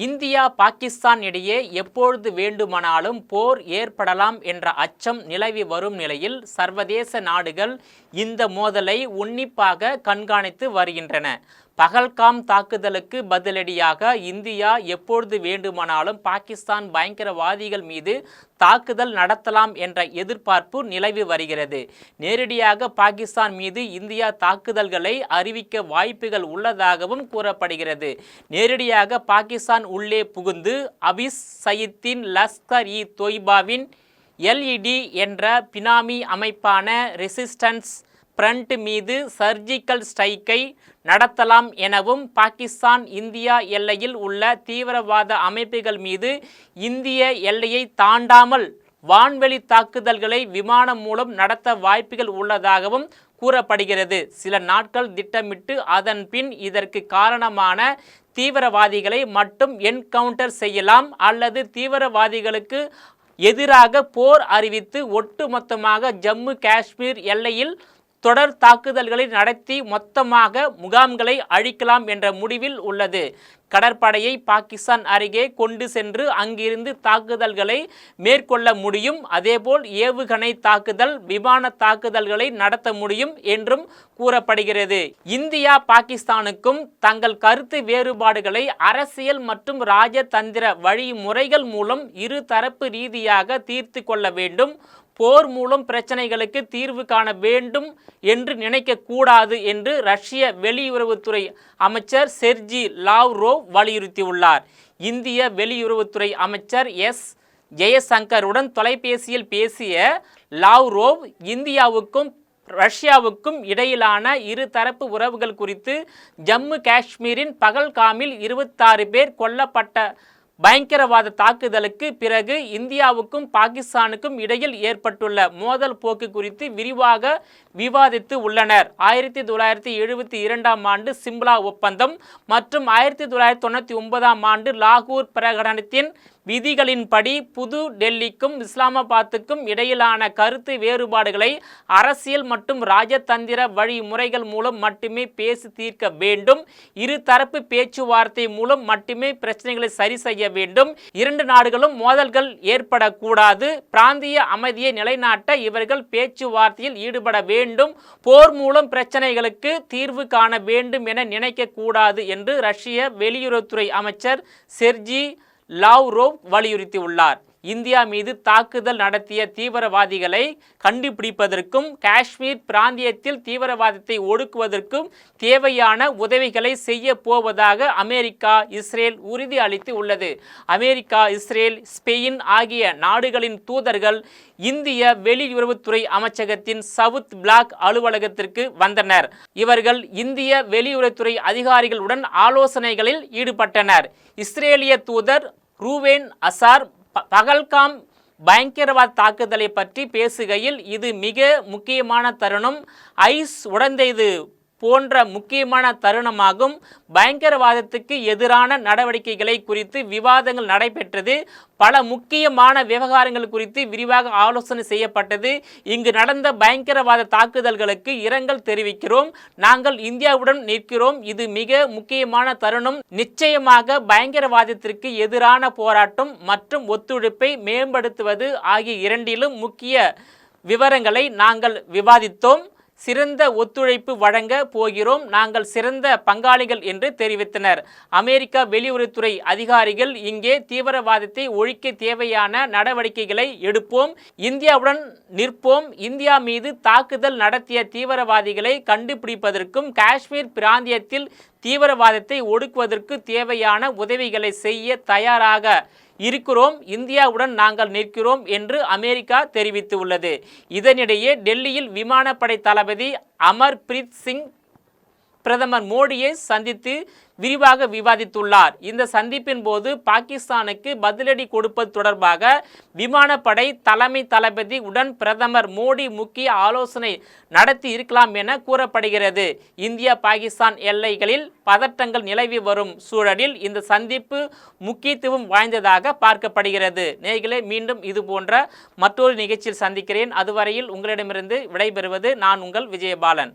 India Pakistan இடையே எப்பொழுது வேண்டுமானாலும் போர் ஏற்படலாம் என்ற அச்சம் நிலவி வரும் நிலையில் சர்வதேச நாடுகள் இந்த மோதலை உன்னிப்பாக கண்காணித்து வருகின்றன. பகல்காம் தாக்குதலுக்கு பதிலடியாக இந்தியா எப்பொழுது வேண்டுமானாலும் பாகிஸ்தான் பயங்கரவாதிகள் மீது தாக்குதல் நடத்தலாம் என்ற எதிர்பார்ப்பு நிலவி வருகிறது. நேரடியாக பாகிஸ்தான் மீது இந்தியா தாக்குதல்களை அறிவிக்க வாய்ப்புகள் உள்ளதாகவும் கூறப்படுகிறது. நேரடியாக பாகிஸ்தான் உள்ளே புகுந்து ஹபீஸ் சயீத்தின் லஷ்கர்-இ-தொய்பாவின் எல்இடி என்ற பினாமி அமைப்பான ரெசிஸ்டன்ஸ் ஃப்ரண்ட் மீது சர்ஜிக்கல் ஸ்ட்ரைக்கை நடத்தலாம் எனவும், பாகிஸ்தான் இந்தியா எல்லையில் உள்ள தீவிரவாத அமைப்புகள் மீது இந்திய எல்லையை தாண்டாமல் வான்வெளி தாக்குதல்களை விமானம் மூலம் நடத்த வாய்ப்புகள் உள்ளதாகவும் கூறப்படுகிறது. சில நாட்கள் திட்டமிட்டு அதன் பின் இதற்கு காரணமான தீவிரவாதிகளை மட்டும் என்கவுண்டர் செய்யலாம் அல்லது தீவிரவாதிகளுக்கு எதிராக போர் அறிவித்து ஒட்டுமொத்தமாக ஜம்மு காஷ்மீர் எல்லையில் தொடர் தாக்குதல்களை நடத்தி மொத்தமாக முகாம்களை அழிக்கலாம் என்ற முடிவில் உள்ளது. கடற்படையை பாகிஸ்தான் அருகே கொண்டு சென்று அங்கிருந்து தாக்குதல்களை மேற்கொள்ள முடியும். அதேபோல் ஏவுகணை தாக்குதல், விமான தாக்குதல்களை நடத்த முடியும் என்றும் கூறப்படுகிறது. இந்தியா பாகிஸ்தானுக்கும் தங்கள் கருத்து வேறுபாடுகளை அரசியல் மற்றும் ராஜதந்திர வழிமுறைகள் மூலம் இருதரப்பு ரீதியாக தீர்த்து கொள்ள வேண்டும். போர் மூலம் பிரச்சனைகளுக்கு தீர்வு காண வேண்டும் என்று நினைக்கக்கூடாது என்று ரஷ்ய வெளியுறவுத்துறை அமைச்சர் செர்ஜி லாவ்ரோவ் வலியுறுத்தியுள்ளார். இந்திய வெளியுறவுத்துறை அமைச்சர் எஸ் ஜெயசங்கருடன் தொலைபேசியில் பேசிய லாவ்ரோவ் இந்தியாவுக்கும் ரஷ்யாவுக்கும் இடையிலான இருதரப்பு உறவுகள் குறித்து, ஜம்மு காஷ்மீரின் பகல்காமில் 26 பேர் கொல்லப்பட்ட பயங்கரவாத தாக்குதலுக்கு பிறகு இந்தியாவுக்கும் பாகிஸ்தானுக்கும் இடையில் ஏற்பட்டுள்ள மோதல் போக்கு குறித்து விரிவாக விவாதித்து உள்ளனர். 1972ஆம் ஆண்டு சிம்லா ஒப்பந்தம் மற்றும் 1999ஆம் ஆண்டு லாகூர் பிரகடனத்தின் விதிகளின்படி புது டெல்லிக்கும் இஸ்லாமாபாத்துக்கும் இடையிலான கருத்து வேறுபாடுகளை அரசியல் மற்றும் ராஜதந்திர வழிமுறைகள் மூலம் மட்டுமே பேசி தீர்க்க வேண்டும். இருதரப்பு பேச்சுவார்த்தை மூலம் மட்டுமே பிரச்சனைகளை சரி செய்ய வேண்டும். இரண்டு நாடுகளும் மோதல்கள் ஏற்படக்கூடாது. பிராந்திய அமைதியை நிலைநாட்ட இவர்கள் பேச்சுவார்த்தையில் ஈடுபட வேண்டும். போர் மூலம் பிரச்சனைகளுக்கு தீர்வு காண வேண்டும் என நினைக்க கூடாது என்று ரஷ்ய வெளியுறவுத்துறை அமைச்சர் செர்ஜி லாவ்ரோவ் வலியுறுத்தியுள்ளார். இந்தியா மீது தாக்குதல் நடத்திய தீவிரவாதிகளை கண்டுபிடிப்பதற்கும் காஷ்மீர் பிராந்தியத்தில் தீவிரவாதத்தை ஒடுக்குவதற்கும் தேவையான உதவிகளை செய்ய போவதாக அமெரிக்கா, இஸ்ரேல் உறுதி அளித்து உள்ளது. அமெரிக்கா, இஸ்ரேல், ஸ்பெயின் ஆகிய நாடுகளின் தூதர்கள் இந்திய வெளியுறவுத்துறை அமைச்சகத்தின் சவுத் பிளாக் அலுவலகத்திற்கு வந்தனர். இவர்கள் இந்திய வெளியுறவுத்துறை அதிகாரிகளுடன் ஆலோசனைகளில் ஈடுபட்டனர். இஸ்ரேலிய தூதர் ரூவேன் அசார் பகல்காம் பயங்கரவாத தாக்குதலை பற்றி பேசுகையில், இது மிக முக்கியமான தருணம், ஐஸ் உடைந்தது போன்ற முக்கியமான தருணமாகும். பயங்கரவாதத்துக்கு எதிரான நடவடிக்கைகளை குறித்து விவாதங்கள் நடைபெற்றது. பல முக்கியமான விவகாரங்கள் குறித்து விரிவாக ஆலோசனை செய்யப்பட்டது. இங்கு நடந்த பயங்கரவாத தாக்குதல்களுக்கு இரங்கல் தெரிவிக்கிறோம். நாங்கள் இந்தியாவுடன் நிற்கிறோம். இது மிக முக்கியமான தருணம். நிச்சயமாக பயங்கரவாதத்திற்கு எதிரான போராட்டம் மற்றும் ஒத்துழைப்பை மேம்படுத்துவது ஆகிய இரண்டிலும் முக்கிய விவரங்களை நாங்கள் விவாதித்தோம். சிறந்த ஒத்துழைப்பு வழங்க போகிறோம். நாங்கள் சிறந்த பங்காளிகள் என்று தெரிவித்தனர். அமெரிக்க வெளியுறவுத்துறை அதிகாரிகள், இங்கே தீவிரவாதத்தை ஒழிக்க தேவையான நடவடிக்கைகளை எடுப்போம், இந்தியாவுடன் நிற்போம். இந்தியா மீது தாக்குதல் நடத்திய தீவிரவாதிகளை கண்டுபிடிப்பதற்கும் காஷ்மீர் பிராந்தியத்தில் தீவிரவாதத்தை ஒடுக்குவதற்கு தேவையான உதவிகளை செய்ய தயாராக இருக்கிறோம். இந்தியாவுடன் நாங்கள் நிற்கிறோம் என்று அமெரிக்கா தெரிவித்துள்ளது. இதனிடையே டெல்லியில் விமானப்படை தளபதி அமர்பிரீத் சிங் பிரதமர் மோடியை சந்தித்து விரிவாக விவாதித்துள்ளார். இந்த சந்திப்பின் போது பாகிஸ்தானுக்கு பதிலடி கொடுப்பது தொடர்பாக விமானப்படை தலைமை தளபதி உடன் பிரதமர் மோடி முக்கிய ஆலோசனை நடத்தி இருக்கலாம் என கூறப்படுகிறது. இந்தியா பாகிஸ்தான் எல்லைகளில் பதட்டங்கள் நிலவி வரும் சூழலில் இந்த சந்திப்பு முக்கியத்துவம் வாய்ந்ததாக பார்க்கப்படுகிறது. நேயர்களே, மீண்டும் இது போன்ற மற்றொரு நிகழ்ச்சியில் சந்திக்கிறேன். அதுவரையில் உங்களிடமிருந்து விடைபெறுவது நான் உங்கள் விஜயபாலன்.